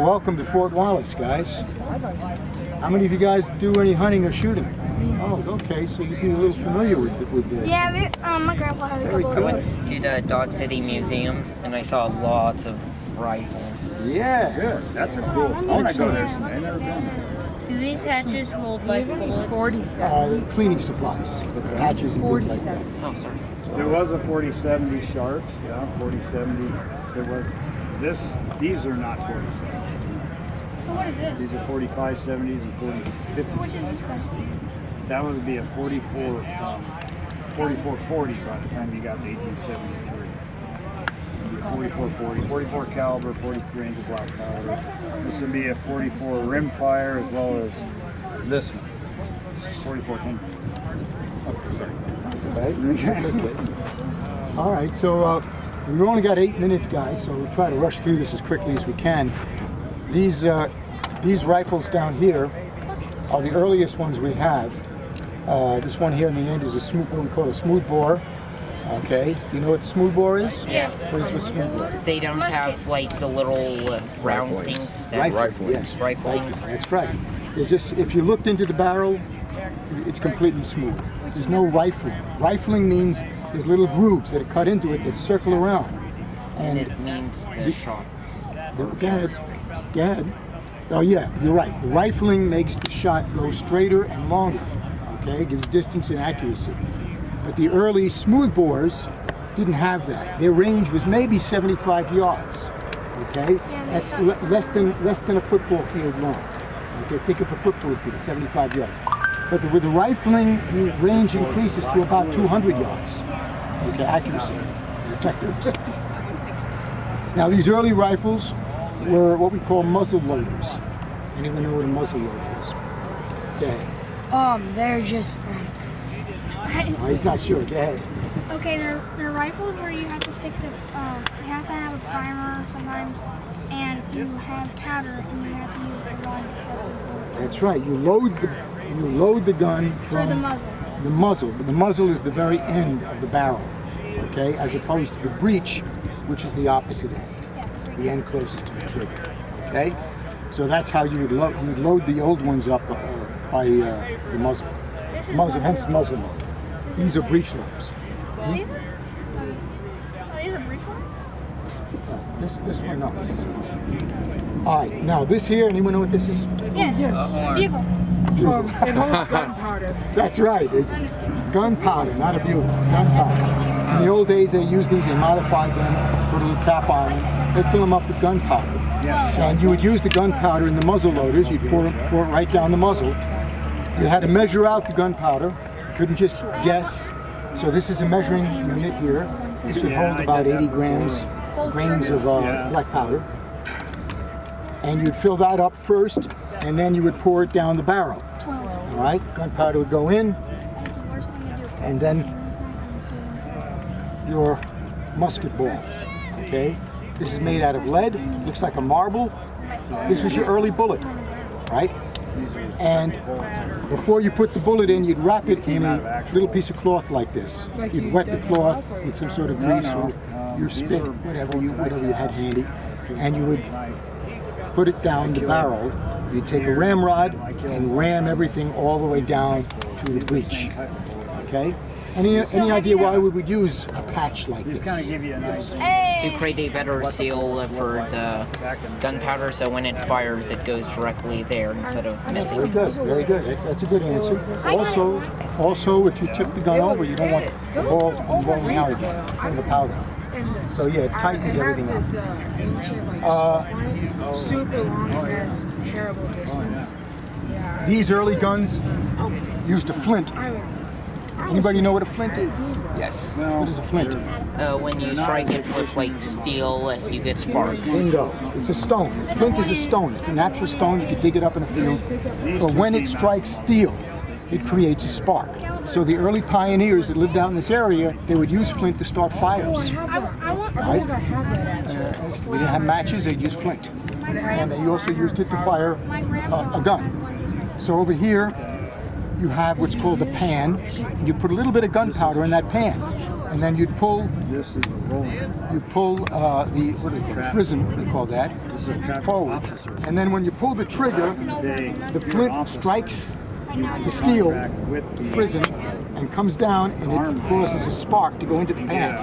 welcome to Fort Wallace, guys. How many of you guys do any hunting or shooting? Oh, okay, so you'd be a little familiar with this. Yeah, my grandpa had a couple of I went to the Dodge City Museum and I saw lots of rifles. Yeah. Yes, that's a cool. I want to go there someday. I've never been there. Do these hatches hold like bullets? 47. Cleaning supplies, hatches and things like that. Oh, sorry. There was a 4070 Sharp, yeah, 4070. There was these are not 47. So what is this? These are 4570s and 4050s. Which is this one? That would be a 4440 by the time you got to 1873. 4440, 44 caliber, 40 grains of black powder. This would be a 44 rimfire as well as this one, 4410. Oh, sorry. That's okay. All right, so we've only got 8 minutes, guys, so we'll try to rush through this as quickly as we can. These rifles down here are the earliest ones we have. This one here in the end is what we call a smooth bore. Okay, you know what smooth bore is? Yeah. What is smooth bore? They don't have like the little round things. Rifling. Yes. Riflings. That's right. It's just, if you looked into the barrel, it's completely smooth. There's no rifling. Rifling means there's little grooves that are cut into it that circle around. And it means the shots. Go ahead. Oh yeah, you're right. The rifling makes the shot go straighter and longer. Okay, it gives distance and accuracy. But the early smooth bores didn't have that. Their range was maybe 75 yards. Okay, that's less than a football field long. Okay, think of a football field, 75 yards. But with the rifling, the range increases to about 200 yards. Okay, accuracy and effectiveness. Now these early rifles were what we call muzzle loaders. Anyone know what a muzzle loader is? Okay. They're just. He's not sure. Go ahead. Okay, they're rifles where you have to stick the. You have to have a primer sometimes, and you have powder, and you have to use the gun to shoot. That's right. You load the gun from Through the muzzle. The muzzle, but the muzzle is the very end of the barrel. Okay, as opposed to the breech, which is the opposite end, the end closest to the trigger. Okay, so that's how you would load the old ones up by the muzzle. Hence muzzle load. These are breech loaders. These are? These are breech ones? This one, no, this is muzzle. All right, now this here, anyone know what this is? Yes. Bugle. It holds gunpowder. That's right. It's gunpowder, not a bugle. Gunpowder. In the old days, they used these. They modified them, put a little cap on them. They'd fill them up with gunpowder. And you would use the gunpowder in the muzzle loaders. You'd pour it right down the muzzle. You had to measure out the gunpowder. You couldn't just guess. So this is a measuring unit here. This would hold about 80 grains of black powder. And you'd fill that up first, and then you would pour it down the barrel. All right, gunpowder would go in, and then your musket ball. Okay, this is made out of lead. Looks like a marble. This was your early bullet, right? And before you put the bullet in, you'd wrap it in a little piece of cloth like this. You'd wet the cloth with some sort of grease or your spit, whatever you had handy, and you would put it down the barrel. You'd take a ramrod and ram everything all the way down to the breech. Okay? Any idea why we would use a patch like this? Just kind of give you a nice. To create a better seal for the gunpowder, so when it fires, it goes directly there instead of missing. Very good, very good. That's a good answer. Also, if you tip the gun over, you don't want the ball to be rolling out again from the powder. So yeah, it tightens everything up. Super long rest, terrible distance. Yeah. These early guns used a flint. Anybody know what a flint is? Yes. What is a flint? When you strike it with like steel, you get sparks. Bingo. It's a stone. Flint is a stone. It's a natural stone. You can dig it up in a field. But when it strikes steel, it creates a spark. So the early pioneers that lived out in this area, they would use flint to start fires. Right? They didn't have matches, they'd use flint. And they also used it to fire a gun. So over here, you have what's called a pan. And you put a little bit of gunpowder in that pan. and then you'd pull. This is a rolling. You pull the what is it, the frism, they call that, This is a traffic forward. officer. And then when you pull the trigger, They, the flint strikes the steel frism and comes down, and it causes a spark to go into the pan,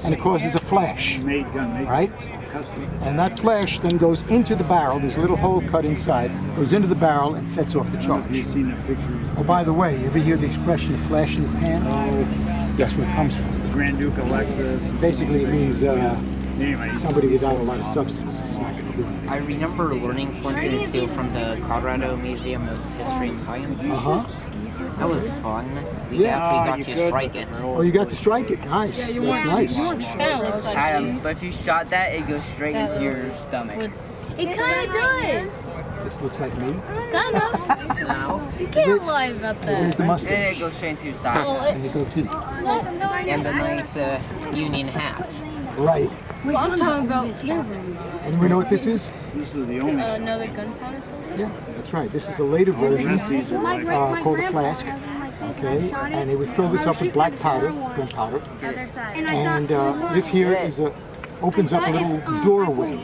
and it causes a flash, made gun maker. right? Custom. And that flash then goes into the barrel. There's a little hole cut inside, goes into the barrel and sets off the Have charge. you seen the pictures? Oh, by the way, you ever hear the expression "flash in the pan"? Oh, guess where it comes from? The Grand Duke Alexis. and Basically, it means anyway, somebody without a lot of substance is not going to do it. I remember learning flint and steel from the Colorado Museum of History and Science. Uh-huh. That was fun. We Yeah. actually got you to could, strike but it. they're Oh, you got to strike it. Nice. That's nice. Kind of looks like Adam, but if you shot that, it goes straight into your stomach. It kind of does. This looks like me. Kind of. No. You can't lie about Here's that. the And mustache it goes straight into your side. Well, and the goatee. And the nice Union hat. Right. well, I'm talking about Anyone know what this is? This is the only. another gunpowder. Yeah, that's right. This is a later The version. rest of these are like. Called a flask. Okay, and they would fill this up with black powder, gunpowder, Other side. and this here is a opens up a little doorway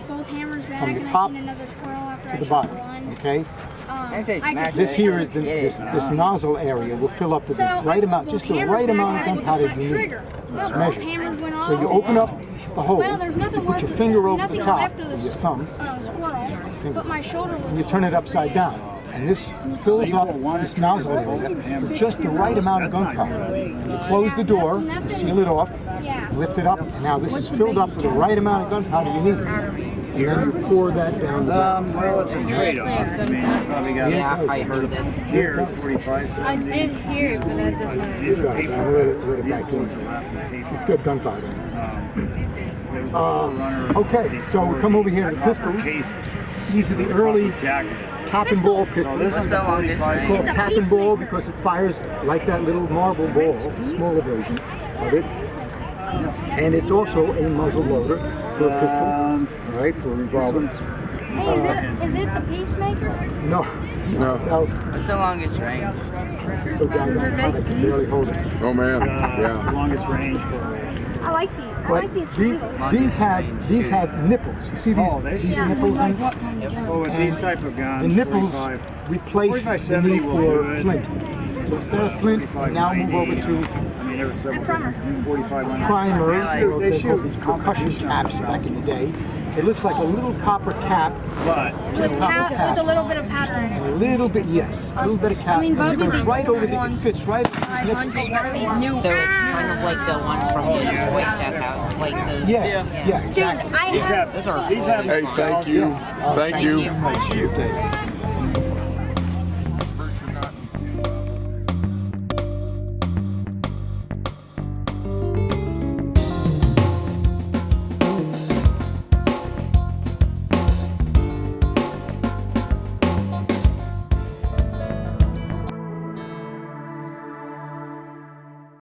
from the top to the bottom. Okay, I say smash this it. here is Get it. this nozzle area will fill up with the right amount, just the right amount of gunpowder you need. It's measured. So you open up the hole, Well, there's nothing you put your worth- finger over the nothing top left of with the your thumb, squirrel, but my shoulder and was. you turn it upside down. And this fills up this nozzle area with just the right amount of gunpowder. You close the door, you seal it off, Yeah. lift it up, and now this is filled up with the right amount of gunpowder you need. And then you pour that down the barrel. Well, it's a trade-off. I mean, you probably got Yeah, I heard it. here 45. I did hear it, but I just wanted You've got it. I'll let it back in. It's good gunpowder. Okay, so we come over here to the pistols. These are the early cap and ball pistols. This is the 45. It's called cap and ball because it fires like that little marble ball, a smaller version of it. And it's also a muzzle loader for a pistol, all right, for a revolver. Hey, is it the peacemaker? No, no, What's the longest range? this is so down I can barely hold it. Oh man, yeah. Longest range for. I like these. I But like these these have nipples. You see these nipples in? Oh, with these type of guns. The nipples 45. replace the 45-70 need will for do it. flint. So instead of flint, we now move over to I mean, there were several. 45 went out. primers, or They they called shoot. these percussion caps back in the day. It looks like a little copper cap, But with a little bit of powder in it. and a little bit, yes, a little bit of cap, mean, and it but goes right over the, it fits right over these nipples. these new. So it's kind of like the one from the Toy Set House, like those. Yeah, Dude, exactly. I these have. have, Those are these have Hey, thank you. Yes. Thank you. you. Okay.